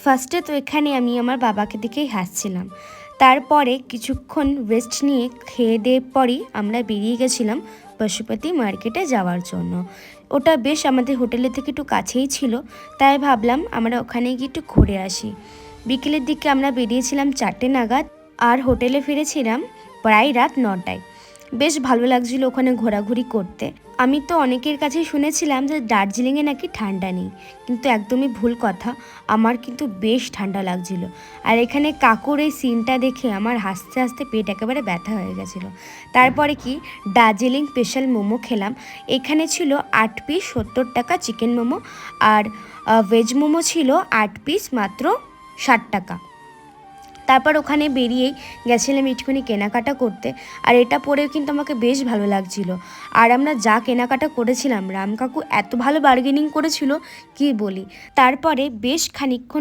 ফার্স্টে তো এখানে আমি আমার বাবাকে দেখেই হাসছিলাম। তারপরে কিছুক্ষণ রেস্ট নিয়ে খেয়ে দিয়ে পরই আমরা বেরিয়ে গেছিলাম পশুপতি মার্কেটে যাওয়ার জন্য। ওটা বেশ আমাদের হোটেলের থেকে একটু কাছেই ছিল, তাই ভাবলাম আমরা ওখানে গিয়ে একটু ঘুরে আসি। বিকেলের দিকে আমরা বেরিয়েছিলাম 4টে নাগাদ, আর হোটেলে ফিরেছিলাম প্রায় রাত 9টায়। বেশ ভালো লাগছিল ওখানে ঘোরাঘুরি করতে। আমি তো অনেকের কাছেই শুনেছিলাম যে দার্জিলিংয়ে নাকি ঠান্ডা নেই, কিন্তু একদমই ভুল কথা। আমার কিন্তু বেশ ঠান্ডা লাগছিল। আর এখানে কাকুর এই সিনটা দেখে আমার হাসতে হাসতে পেট একেবারে ব্যথা হয়ে গেছিলো। তারপরে কি দার্জিলিং স্পেশাল মোমো খেলাম। এখানে ছিল 8 পিস 70 টাকা চিকেন মোমো, আর ভেজ মোমো ছিল 8 পিস মাত্র 60 টাকা। তারপর ওখানে বেরিয়েই গেছিলাম একটুখানি কেনাকাটা করতে, আর এটা পরেও কিন্তু আমাকে বেশ ভালো লাগছিল। আর আমরা যা কেনাকাটা করেছিলাম, রাম কাকু এত ভালো বার্গেনিং করেছিল কি বলি। তারপরে বেশ খানিকক্ষণ